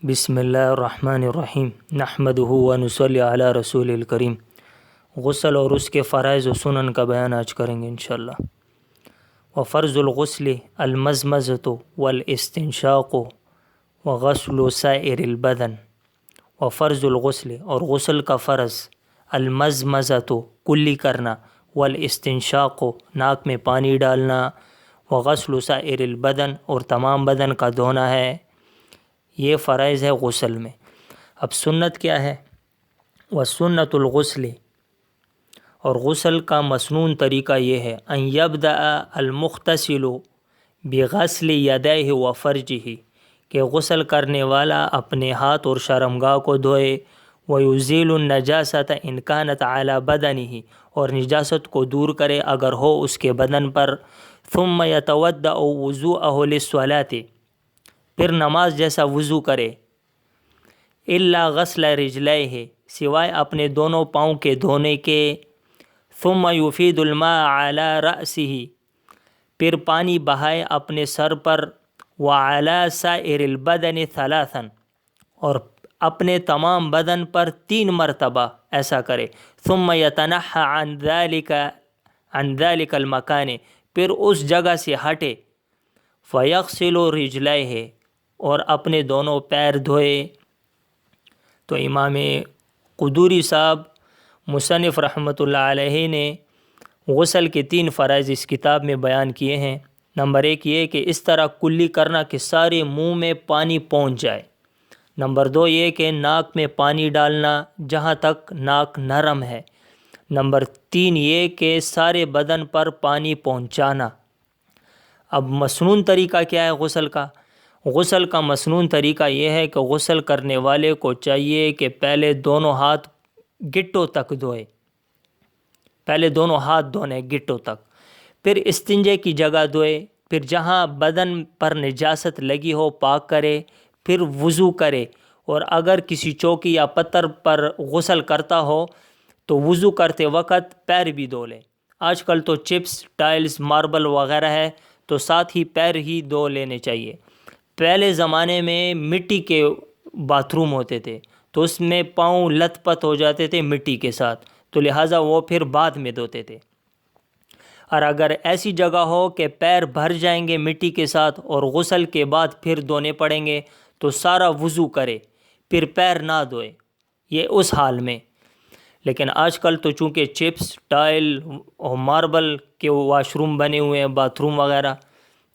بسم اللہ الرحمن الرحیم نحمدہ ونصلی علی رسول الکریم۔ غسل اور اس کے فرائض و سنن کا بیان آج کریں گے انشاءاللہ۔ وفرض الغسل المزمزۃ والاستنشاق وغسل سائر البدن۔ وفرض الغسل اور غسل کا فرض، المزمزۃ کلی کرنا، والاستنشاق ناک میں پانی ڈالنا، وغسل سائر البدن اور تمام بدن کا دھونا ہے، یہ فرائض ہے غسل میں۔ اب سنت کیا ہے؟ وسنت الغسل، اور غسل کا مسنون طریقہ یہ ہے، ان یبدأ المغتسل بغسل یدیہ وفرجہ، کہ غسل کرنے والا اپنے ہاتھ اور شرمگاہ کو دھوئے، ویزیل النجاسۃ ان کانت علی بدنہ، اور نجاست کو دور کرے اگر ہو اس کے بدن پر، ثم یتودأ وضوءہ للصلاۃ، پھر نماز جیسا وضو کرے، الا غسل رجلیہ، سوائے اپنے دونوں پاؤں کے دھونے کے، ثم یفید الماء علی رأسہ، پھر پانی بہائے اپنے سر پر، وعلی سائر البدن ثلاثا، اور اپنے تمام بدن پر 3 مرتبہ ایسا کرے، ثم یتنحى عن ذلك المکان، پھر اس جگہ سے ہٹے، فیغسل رجلیہ، اور اپنے دونوں پیر دھوئے۔ تو امام قدوری صاحب مصنف رحمۃ اللہ علیہ نے غسل کے 3 فرائض اس کتاب میں بیان کیے ہیں۔ نمبر 1 یہ کہ اس طرح کلی کرنا کہ سارے منہ میں پانی پہنچ جائے۔ نمبر 2 یہ کہ ناک میں پانی ڈالنا جہاں تک ناک نرم ہے۔ نمبر 3 یہ کہ سارے بدن پر پانی پہنچانا۔ اب مسنون طریقہ کیا ہے غسل کا؟ غسل کا مسنون طریقہ یہ ہے کہ غسل کرنے والے کو چاہیے کہ پہلے دونوں ہاتھ گٹوں تک دھوئے، پہلے دونوں ہاتھ دھونے گٹوں تک، پھر استنجے کی جگہ دھوئے، پھر جہاں بدن پر نجاست لگی ہو پاک کرے، پھر وضو کرے، اور اگر کسی چوکی یا پتھر پر غسل کرتا ہو تو وضو کرتے وقت پیر بھی دھو لے۔ آج کل تو چپس، ٹائلز، ماربل وغیرہ ہے تو ساتھ ہی پیر ہی دھو لینے چاہیے۔ پہلے زمانے میں مٹی کے باتھ روم ہوتے تھے تو اس میں پاؤں لت پت ہو جاتے تھے مٹی کے ساتھ، تو لہٰذا وہ پھر بعد میں دھوتے تھے۔ اور اگر ایسی جگہ ہو کہ پیر بھر جائیں گے مٹی کے ساتھ اور غسل کے بعد پھر دھونے پڑیں گے تو سارا وضو کرے، پھر پیر نہ دھوئے، یہ اس حال میں۔ لیکن آج کل تو چونکہ چپس، ٹائل اور ماربل کے واش روم بنے ہوئے ہیں، باتھ روم وغیرہ،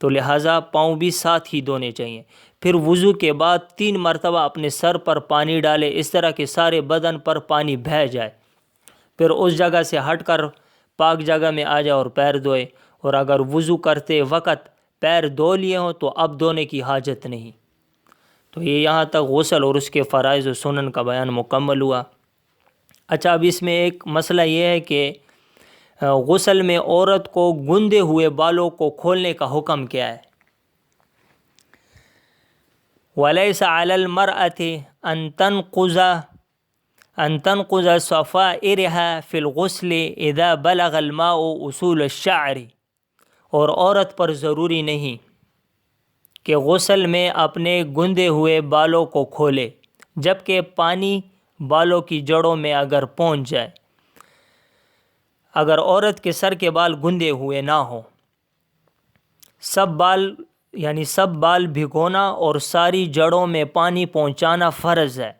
تو لہٰذا پاؤں بھی ساتھ ہی دھونے چاہیے۔ پھر وضو کے بعد 3 مرتبہ اپنے سر پر پانی ڈالے، اس طرح کہ سارے بدن پر پانی بہہ جائے، پھر اس جگہ سے ہٹ کر پاک جگہ میں آ جائے اور پیر دھوئے، اور اگر وضو کرتے وقت پیر دھو لیے ہوں تو اب دھونے کی حاجت نہیں۔ تو یہ یہاں تک غسل اور اس کے فرائض و سنن کا بیان مکمل ہوا۔ اچھا، اب اس میں ایک مسئلہ یہ ہے کہ غسل میں عورت کو گندے ہوئے بالوں کو کھولنے کا حکم کیا ہے؟ وَلَيْسَ عَلَى الْمَرْأَةِ أَن تَنْقُضَ صَفَائِرِهَا فِي الْغُسْلِ إِذَا بَلَغَ الْمَاءُ أُصُولَ الشَّعْرِ، اور عورت پر ضروری نہیں کہ غسل میں اپنے گندے ہوئے بالوں کو کھولے جبکہ پانی بالوں کی جڑوں میں اگر پہنچ جائے۔ اگر عورت کے سر کے بال گندے ہوئے نہ ہوں، سب بال بھگونا اور ساری جڑوں میں پانی پہنچانا فرض ہے۔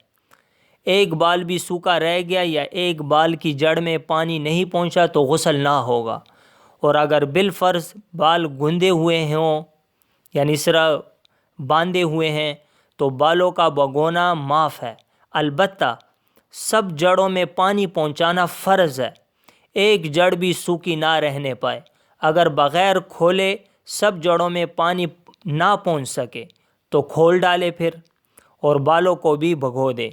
ایک بال بھی سوکھا رہ گیا یا ایک بال کی جڑ میں پانی نہیں پہنچا تو غسل نہ ہوگا۔ اور اگر بالفرض بال گندے ہوئے ہوں یعنی اس طرح باندھے ہوئے ہیں تو بالوں کا بھگونا معاف ہے، البتہ سب جڑوں میں پانی پہنچانا فرض ہے۔ ایک جڑ بھی سوکھی نہ رہنے پائے، اگر بغیر کھولے سب جڑوں میں پانی نہ پہنچ سکے تو کھول ڈالے پھر، اور بالوں کو بھی بھگو دے۔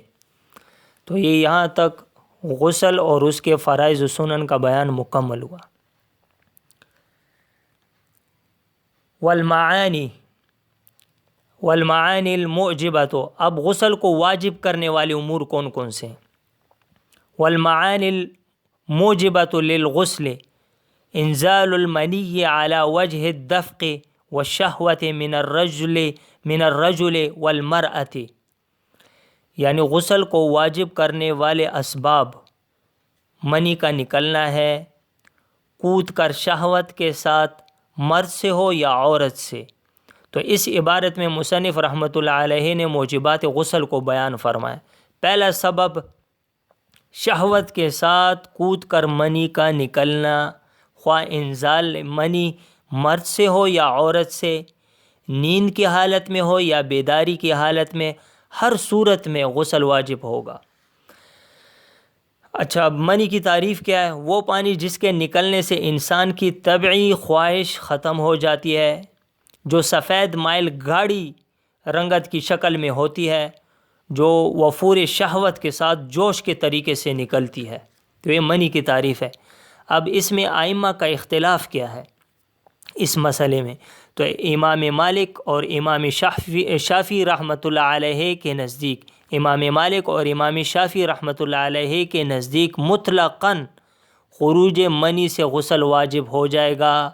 تو یہ یہاں تک غسل اور اس کے فرائض و سنن کا بیان مکمل ہوا۔ والمعانی الموجبۃ، اب غسل کو واجب کرنے والے امور کون کون سے ہیں؟ والمعانی الموجبۃ للغسل انزال المنی علی وجہ الدفق والشہوۃ من الرجل والمرأة، یعنی غسل کو واجب کرنے والے اسباب منی کا نکلنا ہے کود کر شہوت کے ساتھ، مرد سے ہو یا عورت سے۔ تو اس عبارت میں مصنف رحمۃ اللہ علیہ نے موجبات غسل کو بیان فرمایا۔ پہلا سبب شہوت کے ساتھ کود کر منی کا نکلنا، خواہ انزال منی مرد سے ہو یا عورت سے، نیند کی حالت میں ہو یا بیداری کی حالت میں، ہر صورت میں غسل واجب ہوگا۔ اچھا، اب منی کی تعریف کیا ہے؟ وہ پانی جس کے نکلنے سے انسان کی طبعی خواہش ختم ہو جاتی ہے، جو سفید مائل گاڑھی رنگت کی شکل میں ہوتی ہے، جو وفور شہوت کے ساتھ جوش کے طریقے سے نکلتی ہے، تو یہ منی کی تعریف ہے۔ اب اس میں ائمہ کا اختلاف کیا ہے اس مسئلے میں؟ تو امام مالک اور امام شافعی رحمۃ اللہ علیہ کے نزدیک، امام مالک اور امام شافعی رحمۃ اللہ علیہ کے نزدیک مطلقاً خروج منی سے غسل واجب ہو جائے گا،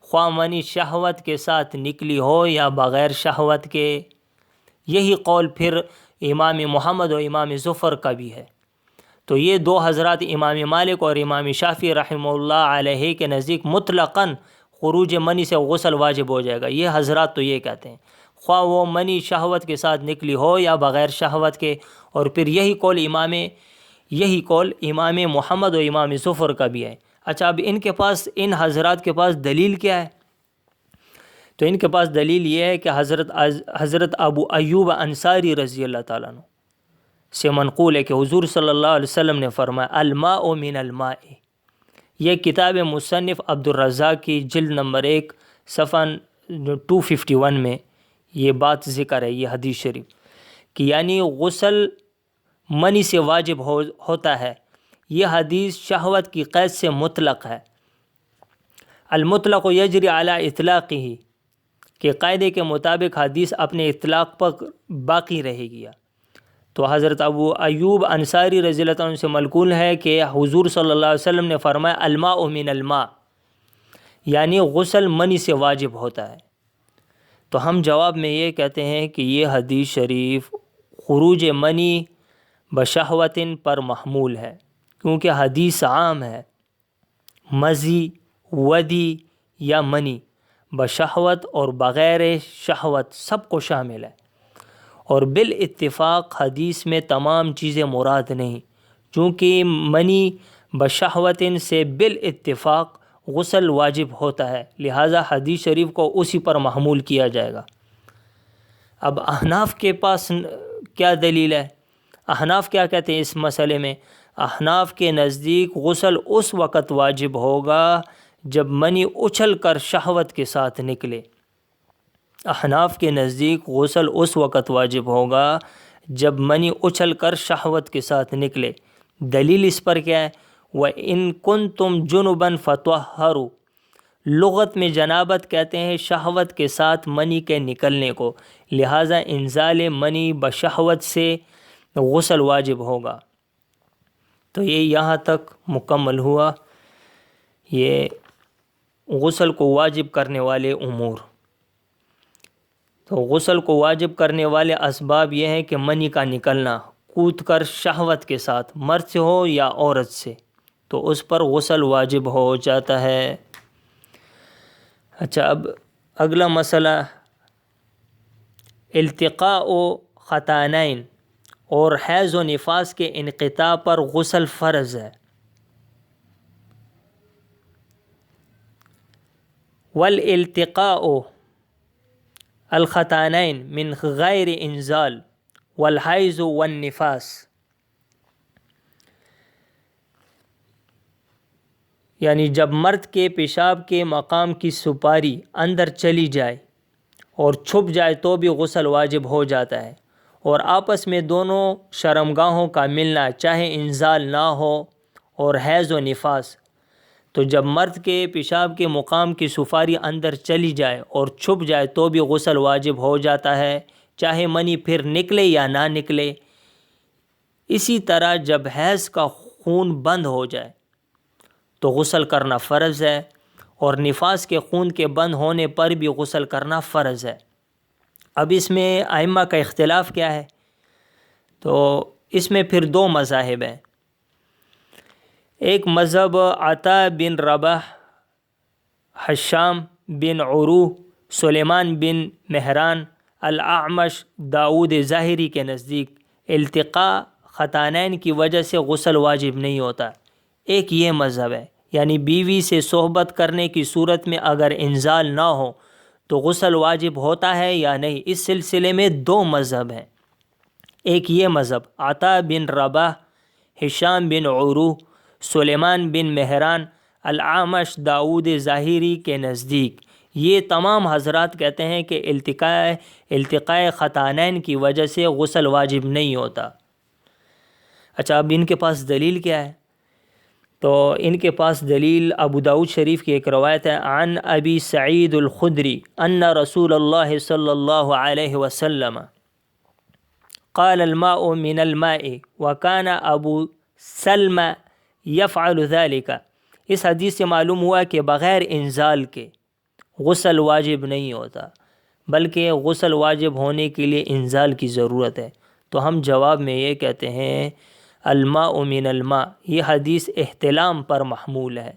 خواہ منی شہوت کے ساتھ نکلی ہو یا بغیر شہوت کے۔ یہی قول پھر امام محمد و امام ظفر کا بھی ہے۔ تو یہ دو حضرات امام مالک اور امام شافعی رحمہ اللہ علیہ کے نزدیک مطلقاً خروج منی سے غسل واجب ہو جائے گا۔ یہ حضرات تو یہ کہتے ہیں، خواہ وہ منی شہوت کے ساتھ نکلی ہو یا بغیر شہوت کے۔ اور پھر یہی قول امام محمد و امام ظفر کا بھی ہے۔ اچھا، اب ان حضرات کے پاس دلیل کیا ہے؟ تو ان کے پاس دلیل یہ ہے کہ حضرت ابو ایوب انصاری رضی اللہ تعالیٰ عنہ سے منقول ہے کہ حضور صلی اللہ علیہ وسلم نے فرمایا الماء من الماء۔ یہ کتاب مصنف عبد الرزاق کی جلد نمبر 1 صفحہ 251 میں یہ بات ذکر ہے، یہ حدیث شریف، کہ یعنی غسل منی سے واجب ہوتا ہے۔ یہ حدیث شہوت کی قید سے مطلق ہے۔ المطلق یجری علی اطلاقہ، کہ قاعدے کے مطابق حدیث اپنے اطلاق پر باقی رہے گی۔ تو حضرت ابو ایوب انصاری رضی اللہ عنہ سے منقول ہے کہ حضور صلی اللہ علیہ وسلم نے فرمایا الماء من الماء، یعنی غسل منی سے واجب ہوتا ہے۔ تو ہم جواب میں یہ کہتے ہیں کہ یہ حدیث شریف خروج منی بشہوت پر محمول ہے، کیونکہ حدیث عام ہے، مزی، ودی یا منی بشہوت اور بغیر شہوت سب کو شامل ہے۔ اور بالاتفاق حدیث میں تمام چیزیں مراد نہیں، چونکہ منی بشہوت سے بالاتفاق غسل واجب ہوتا ہے، لہٰذا حدیث شریف کو اسی پر محمول کیا جائے گا۔ اب احناف کے پاس کیا دلیل ہے؟ احناف کیا کہتے ہیں اس مسئلے میں؟ احناف کے نزدیک غسل اس وقت واجب ہوگا جب منی اچھل کر شہوت کے ساتھ نکلے۔ احناف کے نزدیک غسل اس وقت واجب ہوگا جب منی اچھل کر شہوت کے ساتھ نکلے۔ دلیل اس پر کیا ہے؟ وَإِن كُنتُمْ جُنُبًا فَطَهَّرُوا، لغت میں جنابت کہتے ہیں شہوت کے ساتھ منی کے نکلنے کو، لہٰذا انزال منی بشہوت سے غسل واجب ہوگا۔ تو یہ یہاں تک مکمل ہوا یہ غسل کو واجب کرنے والے امور۔ تو غسل کو واجب کرنے والے اسباب یہ ہیں کہ منی کا نکلنا کود کر شہوت کے ساتھ، مرد سے ہو یا عورت سے، تو اس پر غسل واجب ہو جاتا ہے۔ اچھا، اب اگلا مسئلہ التقاء ختانین اور حیض و نفاس کے انقطاع پر غسل فرض ہے۔ والالتقاء الختانین من غیر انزال والحیض والنفاس، یعنی جب مرد کے پیشاب کے مقام کی سپاری اندر چلی جائے اور چھپ جائے تو بھی غسل واجب ہو جاتا ہے، اور آپس میں دونوں شرمگاہوں کا ملنا چاہے انزال نہ ہو، اور حیض و نفاس، تو جب مرد کے پیشاب کے مقام کی سپاری اندر چلی جائے اور چھپ جائے تو بھی غسل واجب ہو جاتا ہے، چاہے منی پھر نکلے یا نہ نکلے۔ اسی طرح جب حیض کا خون بند ہو جائے تو غسل کرنا فرض ہے، اور نفاس کے خون کے بند ہونے پر بھی غسل کرنا فرض ہے۔ اب اس میں ائمہ کا اختلاف کیا ہے؟ تو اس میں پھر دو مذاہب ہیں. ایک مذہب عطا بن رباح، ہشام بن عروہ، سلیمان بن مہران، الاعمش، داؤد ظاہری کے نزدیک التقاء ختانین کی وجہ سے غسل واجب نہیں ہوتا. ایک یہ مذہب ہے، یعنی بیوی سے صحبت کرنے کی صورت میں اگر انزال نہ ہو تو غسل واجب ہوتا ہے یا نہیں. اس سلسلے میں دو مذہب ہیں. ایک یہ مذہب عطا بن رباح، ہشام بن عروہ، سلیمان بن مہران، الاعمش، داؤد ظاہری کے نزدیک یہ تمام حضرات کہتے ہیں کہ التقاء ختانین کی وجہ سے غسل واجب نہیں ہوتا. اچھا، اب ان کے پاس دلیل کیا ہے؟ تو ان کے پاس دلیل ابو داؤد شریف کی ایک روایت ہے، عن ابی سعید الخدری ان رسول اللہ صلی اللہ علیہ وسلم قال الماء من الماء وكان ابو سلمہ یفعل ذلك. اس حدیث سے معلوم ہوا کہ بغیر انزال کے غسل واجب نہیں ہوتا، بلکہ غسل واجب ہونے کے لیے انزال کی ضرورت ہے. تو ہم جواب میں یہ کہتے ہیں الماء من الماء، یہ حدیث احتلام پر محمول ہے،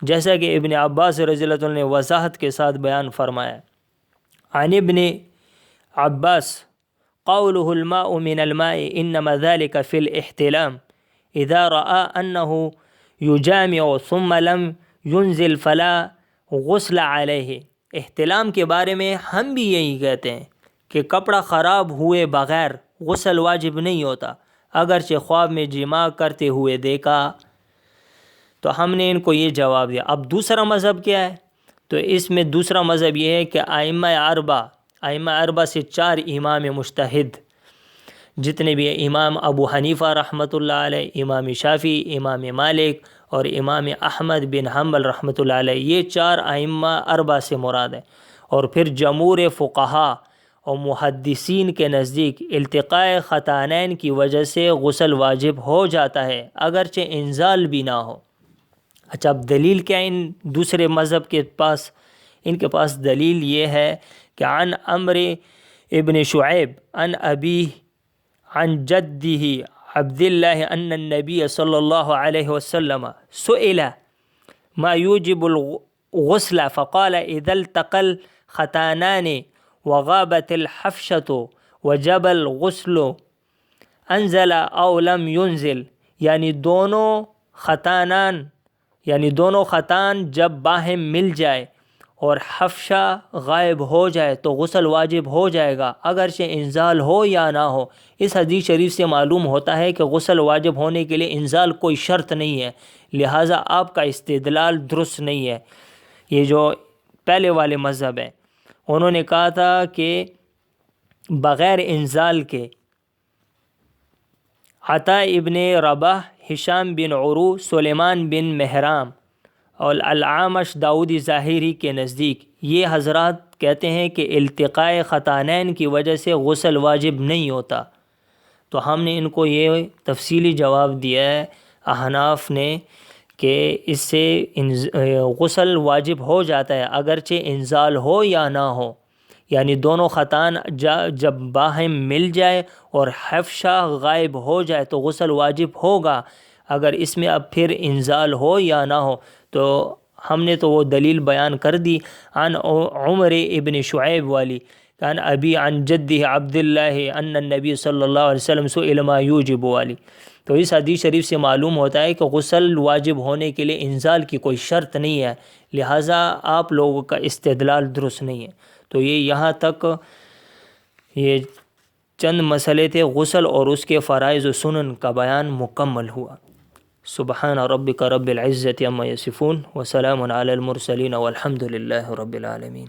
جیسا کہ ابن عباس رضی اللہ عنہ نے وضاحت کے ساتھ بیان فرمایا. عن ابن عباس قوله الماء من الماء انما ذلك في الاحتلام اذا رأى انه يجامع ثم لم ينزل فلا غسل علیہ. احتلام کے بارے میں ہم بھی یہی کہتے ہیں کہ کپڑا خراب ہوئے بغیر غسل واجب نہیں ہوتا، اگرچہ خواب میں جماع کرتے ہوئے دیکھا. تو ہم نے ان کو یہ جواب دیا. اب دوسرا مذہب کیا ہے؟ تو اس میں دوسرا مذہب یہ ہے کہ ائمہ اربع سے 4 امام مجتہد جتنے بھی ہیں، امام ابو حنیفہ رحمۃ اللہ علیہ، امام شافعی، امام مالک اور امام احمد بن حنبل رحمۃ اللہ علیہ، یہ 4 ائمہ اربع سے مراد ہے. اور پھر جمہور فقہا اور محدثین کے نزدیک التقاء ختانین کی وجہ سے غسل واجب ہو جاتا ہے اگرچہ انزال بھی نہ ہو. اچھا، اب دلیل کیا ان دوسرے مذہب کے پاس؟ ان کے پاس دلیل یہ ہے کہ عن عمرو ابن شعیب عن ابیہ عن جدہ عبداللہ ان النبی صلی اللہ علیہ وسلم سئل ما یوجب الغسل فقال اذا التقى الختانان وغابت الحفشة وجب الغسل انزل او لم ينزل. یعنی دونوں خطان جب باہم مل جائے اور حفشہ غائب ہو جائے تو غسل واجب ہو جائے گا اگرچہ انزال ہو یا نہ ہو. اس حدیث شریف سے معلوم ہوتا ہے کہ غسل واجب ہونے کے لیے انزال کوئی شرط نہیں ہے، لہٰذا آپ کا استدلال درست نہیں ہے. یہ جو پہلے والے مذہب ہیں انہوں نے کہا تھا کہ بغیر انزال کے عطا ابن رباح، ہشام بن عروہ، سلیمان بن مہران اور الاعمش داؤد ظاہری کے نزدیک یہ حضرات کہتے ہیں کہ التقاء ختانین کی وجہ سے غسل واجب نہیں ہوتا. تو ہم نے ان کو یہ تفصیلی جواب دیا ہے احناف نے کہ اس سے غسل واجب ہو جاتا ہے اگرچہ انزال ہو یا نہ ہو. یعنی دونوں خطان جب باہم مل جائے اور حفشہ غائب ہو جائے تو غسل واجب ہوگا، اگر اس میں اب پھر انزال ہو یا نہ ہو. تو ہم نے تو وہ دلیل بیان کر دی عن عمر ابن شعیب والی، عن ابی عن جدہ عبداللہ ان النبی صلی اللہ علیہ وسلم سئل ما یوجب والی. تو اس حدیث شریف سے معلوم ہوتا ہے کہ غسل واجب ہونے کے لیے انزال کی کوئی شرط نہیں ہے، لہٰذا آپ لوگوں کا استدلال درست نہیں ہے. تو یہ یہاں تک یہ چند مسئلے تھے غسل اور اس کے فرائض و سنن کا بیان مکمل ہوا. سبحان ربک رب العزت عما یصفون وسلام علی المرسلین والحمد للہ رب العالمین.